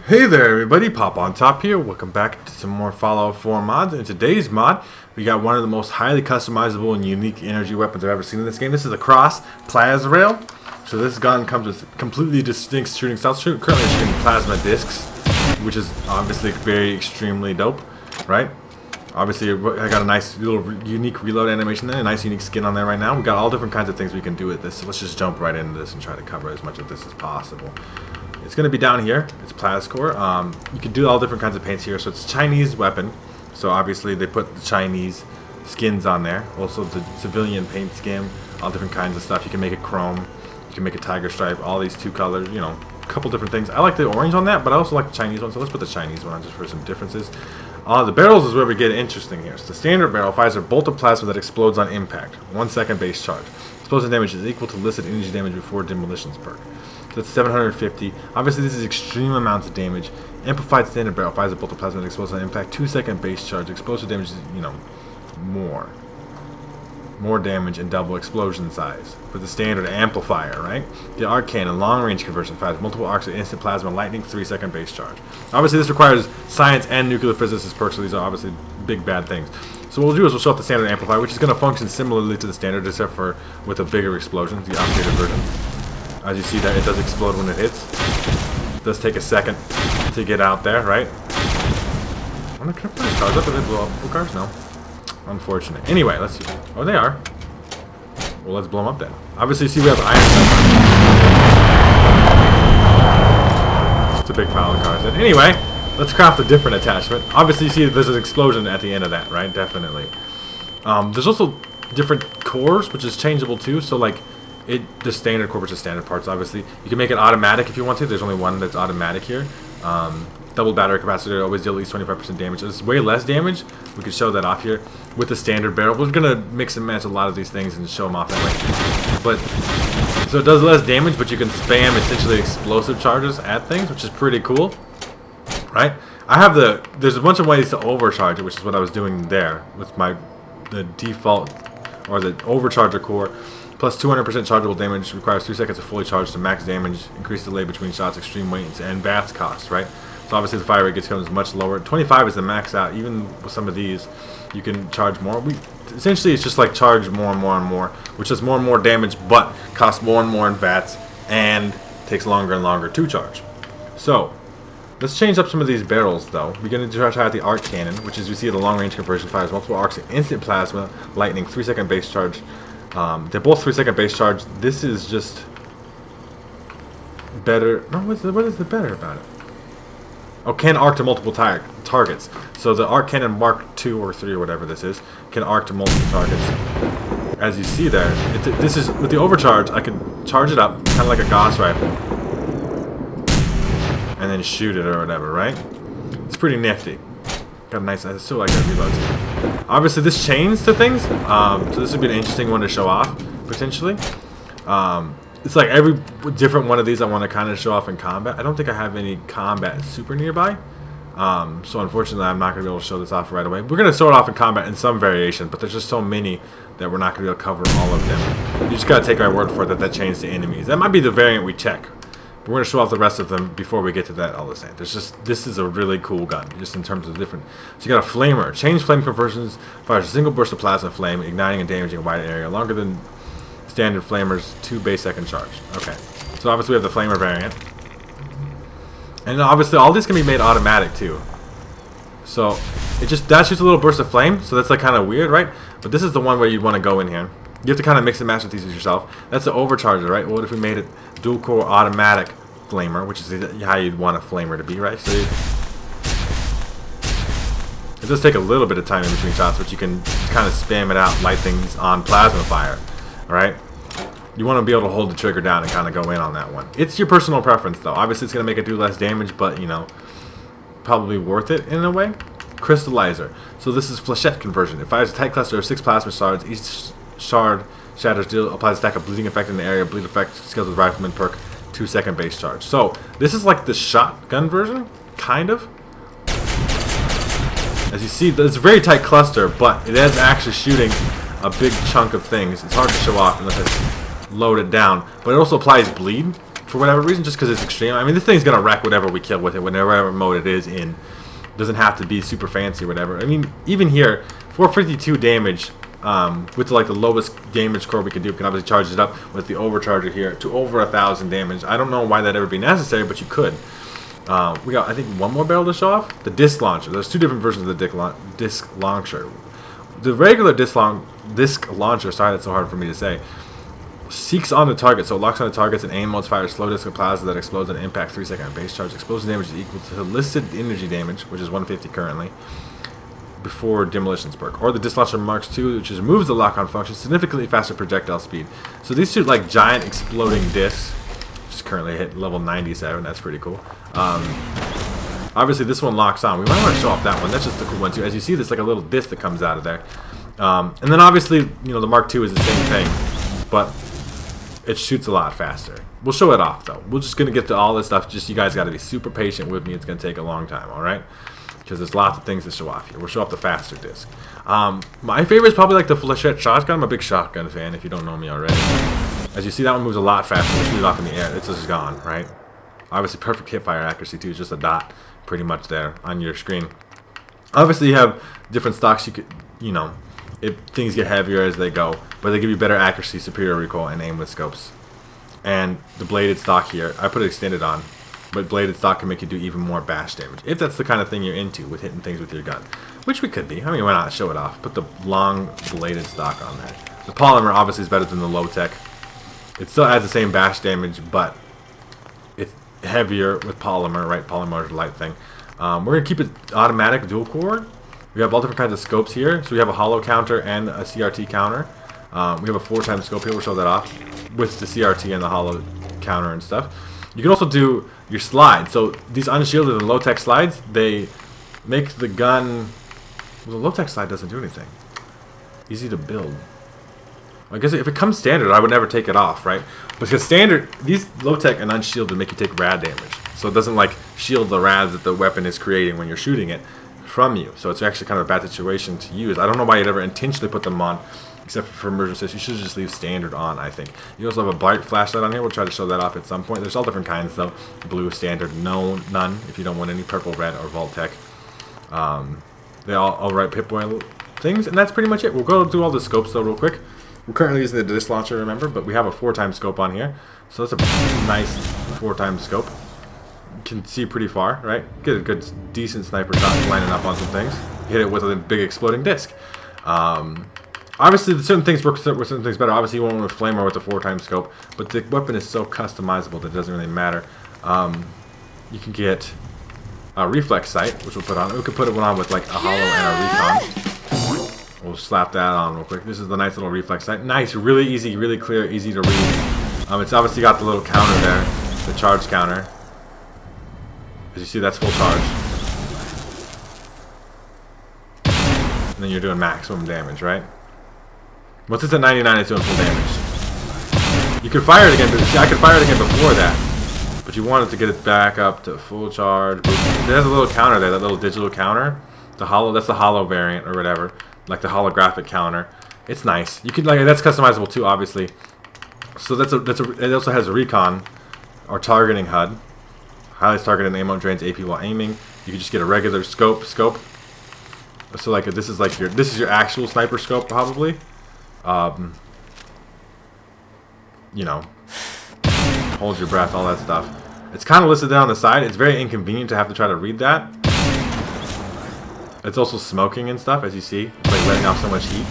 Hey there everybody, Popontop here. Welcome back to some more Fallout 4 mods. In today's mod, we got one of the most highly customizable and unique energy weapons I've ever seen in this game. This is the Cross Plasma Rail. So this gun comes with completely distinct shooting styles. Currently shooting plasma discs, which is obviously very extremely dope, right? Obviously, I got a nice little unique reload animation there, a nice unique skin on there right now. We got all different kinds of things we can do with this. So let's just jump right into this and try to cover as much of this as possible. It's going to be down here. It's Plascore. You can do all different kinds of paints here. So it's a Chinese weapon. So obviously they put the Chinese skins on there. Also the civilian paint scheme. All different kinds of stuff. You can make it chrome. You can make a tiger stripe. All these two colors. You know, a couple different things. I like the orange on that, but I also like the Chinese one. So let's put the Chinese one on just for some differences. The barrels is where we get interesting here. So the standard barrel fires a bolt of plasma that explodes on impact. 1 second base charge. Explosion damage is equal to listed energy damage before demolitions perk. So that's 750. Obviously, this is extreme amounts of damage. Amplified standard barrel fires a bolt of plasma that explodes on impact. 2 second base charge. Explosive damage is, more damage and double explosion size for the standard amplifier, right? The arc cannon long range conversion fires multiple arcs of instant plasma lightning. 3 second base charge. Obviously, this requires science and nuclear physicist perks, so these are obviously big bad things. So what we'll do is we'll show up the standard amplifier, which is going to function similarly to the standard, except for with a bigger explosion, the updated version. As you see that it does explode when it hits. It does take a second to get out there, right? I'm gonna put these cars up. Did they blow up the cars? No. Unfortunate. Anyway, let's see. Oh, they are. Well, let's blow them up then. Obviously, you see we have iron stuff. It's a big pile of cars. And anyway, let's craft a different attachment. Obviously, you see there's an explosion at the end of that, right? Definitely. There's also different cores, which is changeable too. So like, the standard core, which is standard parts, obviously. You can make it automatic if you want to. There's only one that's automatic here. Double battery capacitor, always deal at least 25% damage. It's way less damage. We could show that off here with the standard barrel. We're going to mix and match a lot of these things and show them off that way. But, so it does less damage, but you can spam essentially explosive charges at things, which is pretty cool. Right? There's a bunch of ways to overcharge it, which is what I was doing there with the default, or the overcharger core. Plus 200% chargeable damage, requires 3 seconds to fully charge to max damage, increase delay between shots, extreme weight, and VATS cost, right? So obviously the fire rate becomes much lower. 25 is the max out. Even with some of these, you can charge more. Essentially, it's just like charge more and more and more, which does more and more damage, but costs more and more in VATS, and takes longer and longer to charge. So, let's change up some of these barrels, though. We're going to try out the arc cannon, which is, you see the long range conversion fires multiple arcs of instant plasma, lightning, 3 second base charge. They're both 3 second base charge. This is just better. No, what is the better about it? Oh, can arc to multiple targets. So the arc cannon Mark 2 or 3 or whatever this is can arc to multiple targets. As you see there, this is with the overcharge. I can charge it up, kind of like a Gauss rifle, and then shoot it or whatever. Right? It's pretty nifty. Got a nice. I still like that reload too. Obviously, this chains to things, so this would be an interesting one to show off, potentially. It's like every different one of these I want to kind of show off in combat. I don't think I have any combat super nearby, so unfortunately I'm not going to be able to show this off right away. We're going to show it off in combat in some variation, but there's just so many that we're not going to be able to cover all of them. You just got to take my word for it that chains to enemies. That might be the variant we check. We're going to show off the rest of them before we get to that all the same. This is a really cool gun, just in terms of different. So you got a flamer. Change flame conversions, fires a single burst of plasma flame, igniting and damaging a wide area, longer than standard flamers, 2 base second charge. Okay. So obviously we have the flamer variant. And obviously all these can be made automatic too. So that shoots a little burst of flame, so that's like kind of weird, right? But this is the one where you'd want to go in here. You have to kind of mix and match with these yourself. That's the overcharger, right? Well, what if we made it dual core automatic flamer, which is how you'd want a flamer to be, right? So it does take a little bit of time in between shots, but you can kind of spam it out, light things on plasma fire, right? You want to be able to hold the trigger down and kind of go in on that one. It's your personal preference, though. Obviously, it's going to make it do less damage, but, probably worth it in a way. Crystallizer. So this is flechette conversion. It fires a tight cluster of 6 plasma shards. Each shard shatters deal applies a stack of bleeding effect in the area. Bleed effect scales with rifleman perk. 2 second base charge. So this is like the shotgun version, kind of. As you see, it's a very tight cluster, but it is actually shooting a big chunk of things. It's hard to show off unless I load it down, but it also applies bleed for whatever reason, just because it's extreme. I mean, this thing's gonna wreck whatever we kill with it, whatever mode it is in. Doesn't have to be super fancy or whatever. I mean, even here, 452 damage with like the lowest damage core we can do. We can obviously charge it up with the overcharger here to over 1,000 damage. I don't know why that'd ever be necessary, but you could. We got, I think, one more barrel to show off. The disc launcher. There's two different versions of the disc launcher. The regular disc launcher, sorry that's so hard for me to say, seeks on the target, so it locks on the targets and aim modes, fires slow disc of plasma that explodes on impact 3-second base charge. Explosion damage is equal to listed energy damage, which is 150 currently, before demolitions perk. Or the disc launcher Mark II, which removes the lock-on function, significantly faster projectile speed. So these two like giant exploding discs, which is currently hit level 97. That's pretty cool. Obviously this one locks on. We might want to show off that one. That's just the cool one too. As you see, there's like a little disc that comes out of there. And then obviously, you know, the Mark II is the same thing, but it shoots a lot faster. We'll show it off though. We're just gonna get to all this stuff. Just you guys got to be super patient with me. It's gonna take a long time, all right? Because there's lots of things to show off here. We'll show off the faster disc. My favorite is probably like the flechette shotgun. I'm a big shotgun fan. If you don't know me already, as you see, that one moves a lot faster. We shoot it off in the air. It's just gone, right? Obviously, perfect hip fire accuracy too. It's just a dot, pretty much there on your screen. Obviously, you have different stocks. You could, you know. Things get heavier as they go, but they give you better accuracy, superior recoil, and aim with scopes. And the bladed stock here, I put it extended on, but bladed stock can make you do even more bash damage, if that's the kind of thing you're into with hitting things with your gun, which we could be. I mean, why not show it off? Put the long bladed stock on there. The polymer obviously is better than the low tech. It still has the same bash damage, but it's heavier with polymer, right? Polymer is a light thing. We're going to keep it automatic dual core. We have all different kinds of scopes here. So we have a hollow counter and a CRT counter. We have a 4-time scope here. We'll show that off with the CRT and the hollow counter and stuff. You can also do your slides. So these unshielded and low-tech slides, they make the gun... Well, the low-tech slide doesn't do anything. Easy to build. I guess if it comes standard, I would never take it off, right? Because standard, these low-tech and unshielded make you take rad damage. So it doesn't like shield the rads that the weapon is creating when you're shooting it from you. So it's actually kind of a bad situation to use. I don't know why you'd ever intentionally put them on, except for emergencies. You should just leave standard on, I think. You also have a bright flashlight on here. We'll try to show that off at some point. There's all different kinds though. Blue, standard, no, none, if you don't want any purple, red, or Vault Tech. They all write Pip-Boy things, and that's pretty much it. We'll go through all the scopes though real quick. We're currently using the disc launcher, remember, but we have a 4-time scope on here. So that's a nice 4-time scope. Can see pretty far, right? Get a good, decent sniper shot lining up on some things. Hit it with a big exploding disc. Obviously, certain things work with certain things better. Obviously, you won't with flamer with the 4-time scope, but the weapon is so customizable that it doesn't really matter. You can get a reflex sight, which we'll put on. We could put it on with like a hollow and a recon. We'll slap that on real quick. This is the nice little reflex sight. Nice, really easy, really clear, easy to read. It's obviously got the little counter there, the charge counter. As you see, that's full charge. And then you're doing maximum damage, right? Once it's at 99, it's doing full damage. You could fire it again, but see, I could fire it again before that. But you wanted to get it back up to full charge. There's a little counter there, that little digital counter. The hollow, that's the hollow variant or whatever. Like the holographic counter. It's nice. You can like that's customizable too, obviously. So it also has a recon or targeting HUD. Highlights target and ammo, drains AP while aiming. You can just get a regular scope. So like this is your actual sniper scope probably. You know, hold your breath, all that stuff. It's kind of listed there on the side. It's very inconvenient to have to try to read that. It's also smoking and stuff, as you see. It's like letting off so much heat.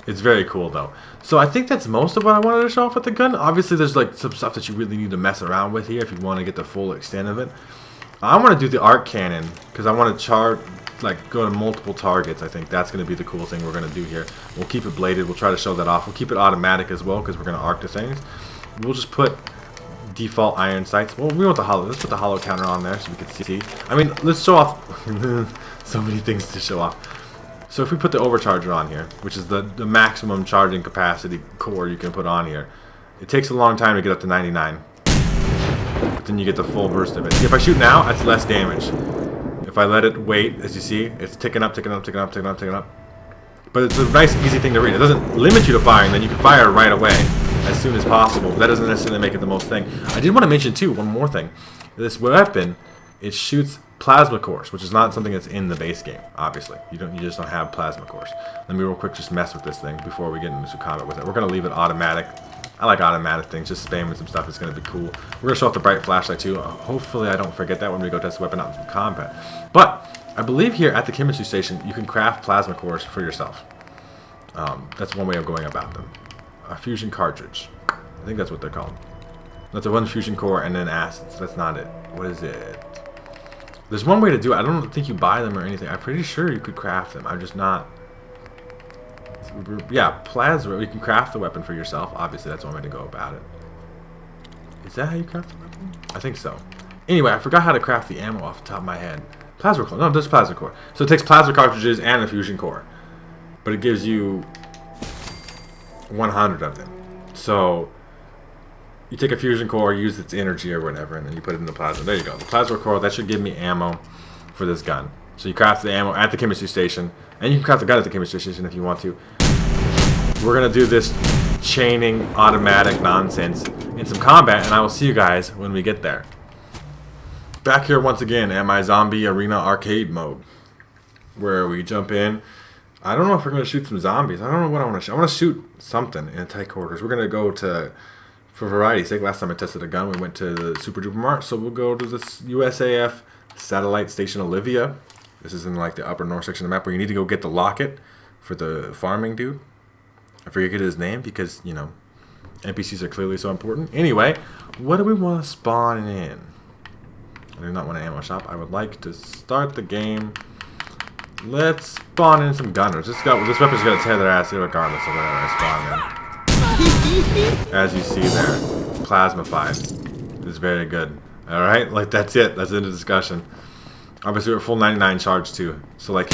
It's very cool though. So I think that's most of what I wanted to show off with the gun. Obviously there's like some stuff that you really need to mess around with here if you want to get the full extent of it. I want to do the arc cannon because I want to go to multiple targets. I think that's going to be the cool thing we're going to do here. We'll keep it bladed. We'll try to show that off. We'll keep it automatic as well because we're going to arc to things. We'll just put default iron sights. Well, we want the hollow. Let's put the hollow counter on there so we can see. I mean, let's show off so many things to show off. So if we put the overcharger on here, which is the maximum charging capacity core you can put on here, it takes a long time to get up to 99. But then you get the full burst of it. See, if I shoot now, that's less damage. If I let it wait, as you see, it's ticking up, ticking up, ticking up, ticking up, ticking up. But it's a nice, easy thing to read. It doesn't limit you to firing, then you can fire right away. as soon as possible. But that doesn't necessarily make it the most thing. I did want to mention too, one more thing. This weapon, it shoots plasma cores, which is not something that's in the base game, obviously. You just don't have plasma cores. Let me real quick just mess with this thing before we get into some combat with it. We're gonna leave it automatic. I like automatic things, just spamming some stuff is gonna be cool. We're gonna show off the bright flashlight too. Hopefully I don't forget that when we go test the weapon out in some combat. But I believe here at the chemistry station you can craft plasma cores for yourself. That's one way of going about them. A fusion cartridge. I think that's what they're called. That's a one fusion core and then acids. That's not it. What is it? There's one way to do it. I don't think you buy them or anything. I'm pretty sure you could craft them. I'm just not. Yeah, plasma. You can craft the weapon for yourself. Obviously, that's one way to go about it. Is that how you craft the weapon? I think so. Anyway, I forgot how to craft the ammo off the top of my head. Plasma core. No, this is plasma core. So it takes plasma cartridges and a fusion core. But it gives you 100 of them. So you take a fusion core, use its energy or whatever, and then you put it in the plasma. There you go. The plasma core, that should give me ammo for this gun. So you craft the ammo at the chemistry station, and you can craft the gun at the chemistry station if you want to. We're going to do this chaining automatic nonsense in some combat, and I will see you guys when we get there. Back here once again at my zombie arena arcade mode, where we jump in. I don't know if we're going to shoot some zombies. I don't know what I want to shoot. I want to shoot something in tight quarters. We're going to go to, for variety's sake, last time I tested a gun, we went to the Super Duper Mart. So we'll go to this USAF Satellite Station Olivia. This is in like the upper north section of the map where you need to go get the locket for the farming dude. I forget his name because, you know, NPCs are clearly so important. Anyway, what do we want to spawn in? I do not want an ammo shop. I would like to start the game. Let's spawn in some gunners. This weapon's gonna tear their ass regardless of whatever I spawn in. As you see there, plasmified. It's very good. Alright, like that's it. That's the end of the discussion. Obviously we're full 99 charge too. So like,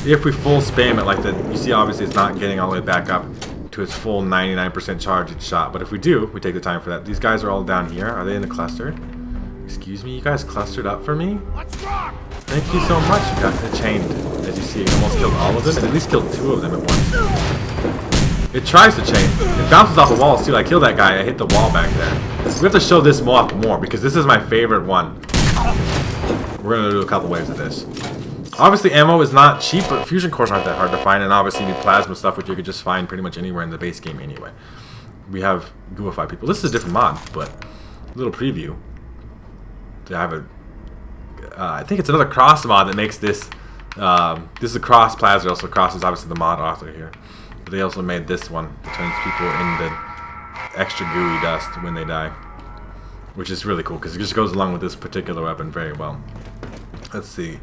if we full spam it like that, you see obviously it's not getting all the way back up to its full 99% charge each shot. But if we do, we take the time for that. These guys are all down here. Are they in the cluster? Excuse me, you guys clustered up for me? Thank you so much. You got it chained. As you see, it almost killed all of them, and at least killed 2 of them at once. It tries to chain. It bounces off the walls too. I killed that guy. I hit the wall back there. We have to show this moth more because this is my favorite one. We're gonna do a couple waves of this. Obviously, ammo is not cheap, but fusion cores aren't that hard to find, and obviously you need plasma stuff, which you could just find pretty much anywhere in the base game anyway. We have Gooify people. This is a different mod, but a little preview. To have a I think it's another cross mod that makes this. This is a cross plasma. Also, cross is obviously the mod author here. But they also made this one that turns people into extra gooey dust when they die, which is really cool because it just goes along with this particular weapon very well. Let's see.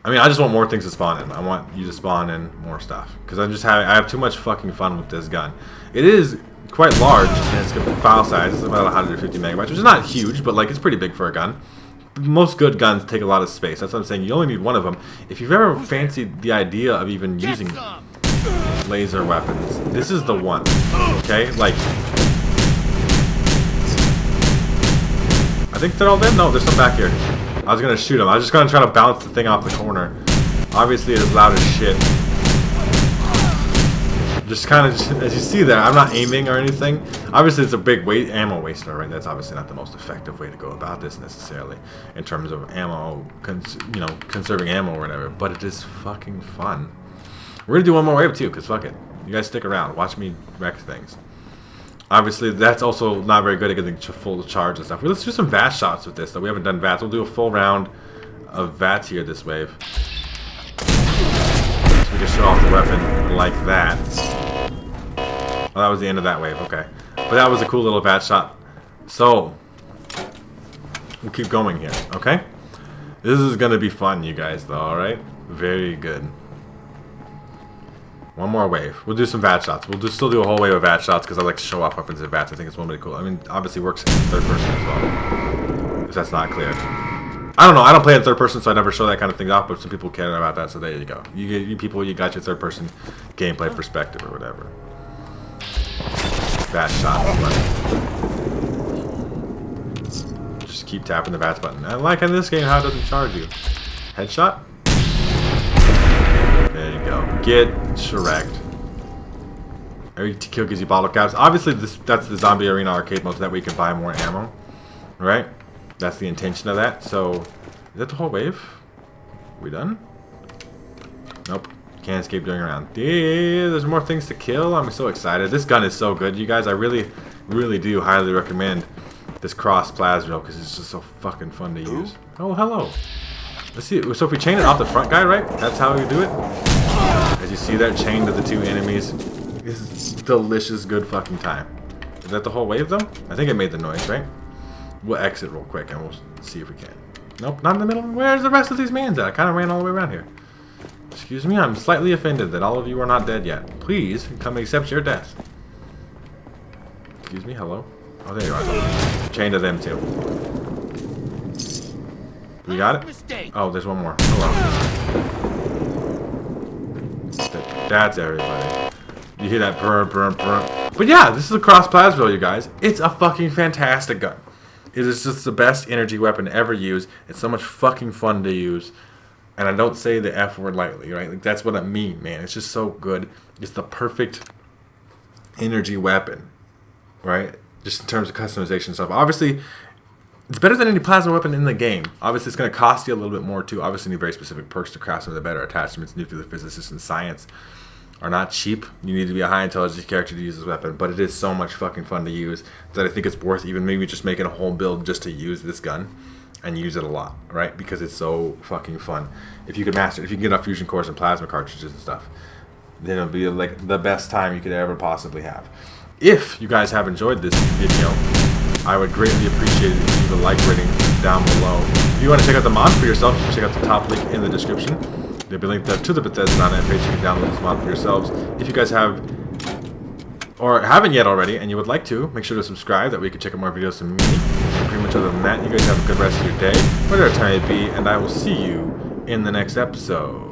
I mean, I just want more things to spawn in. I want you to spawn in more stuff because I have too much fucking fun with this gun. It is quite large and its file size is about 150 megabytes, which is not huge, but like it's pretty big for a gun. Most good guns take a lot of space. That's what I'm saying. You only need one of them. If you've ever fancied the idea of even using laser weapons, this is the one. Okay? Like, I think they're all dead. No, there's some back here. I was going to shoot them. I was just going to try to bounce the thing off the corner. Obviously, it is loud as shit. Just kind of, as you see there, I'm not aiming or anything. Obviously, it's a big ammo waster, right? That's obviously not the most effective way to go about this necessarily, in terms of ammo, conserving ammo or whatever. But it is fucking fun. We're gonna do one more wave too, cause fuck it. You guys stick around, watch me wreck things. Obviously, that's also not very good at getting full charge and stuff. Let's do some VAT shots with this. Though we haven't done VATs. We'll do a full round of VATs here this wave. So we can show off the weapon like that. Oh, that was the end of that wave, okay. But that was a cool little VAT shot. So, we'll keep going here, okay? This is going to be fun, you guys, though, alright? Very good. One more wave. We'll do some VAT shots. We'll still do a whole wave of VAT shots because I like to show off weapons and VATs. I think it's one really cool. I mean, obviously works in third person as well, if that's not clear. I don't know. I don't play in third person, so I never show that kind of thing off, but some people care about that, so there you go. You people, you got your third person gameplay perspective or whatever. VAT shots. Just keep tapping the VATs button. I like in this game how it doesn't charge you. Headshot? There you go. Get Shrek. Every kill gives you bottle caps. Obviously, that's the zombie arena arcade mode, so that way you can buy more ammo. Right? That's the intention of that. So, is that the whole wave? We done? Nope. Can't escape during a round. Yeah, there's more things to kill. I'm so excited. This gun is so good, you guys. I really, really do highly recommend this cross plasma because it's just so fucking fun to use. Oh, hello. Let's see. So if we chain it off the front guy, right? That's how we do it. As you see that chain to the two enemies. This is delicious, good fucking time. Is that the whole wave, though? I think it made the noise, right? We'll exit real quick and we'll see if we can. Nope, not in the middle. Where's the rest of these mans at? I kind of ran all the way around here. Excuse me, I'm slightly offended that all of you are not dead yet. Please come accept your death. Excuse me, hello? Oh, there you are. Chain to them, too. We got it? Oh, there's one more. Hello. That's everybody. You hear that burr, burr, burr. But yeah, this is a cross plasma, you guys. It's a fucking fantastic gun. It is just the best energy weapon ever used. It's so much fucking fun to use. And I don't say the F word lightly, right? Like, that's what I mean, man. It's just so good. It's the perfect energy weapon, right? Just in terms of customization stuff. Obviously, it's better than any plasma weapon in the game. Obviously, it's going to cost you a little bit more, too. Obviously, you need very specific perks to craft some of the better attachments. Nuclear physicists and science are not cheap. You need to be a high intelligence character to use this weapon, but it is so much fucking fun to use that I think it's worth even maybe just making a whole build just to use this gun and use it a lot, right? Because it's so fucking fun. If you can master it, if you can get enough fusion cores and plasma cartridges and stuff, then it'll be like the best time you could ever possibly have. If you guys have enjoyed this video, I would greatly appreciate it if you leave a like rating down below. If you want to check out the mod for yourself, you can check out the top link in the description. There'll be a link to the Bethesda.net page. You can download this mod for yourselves. If you guys have, or haven't yet already, and you would like to, make sure to subscribe. That way you can check out more videos from me. And pretty much other than that, you guys have a good rest of your day, whatever time it be, and I will see you in the next episode.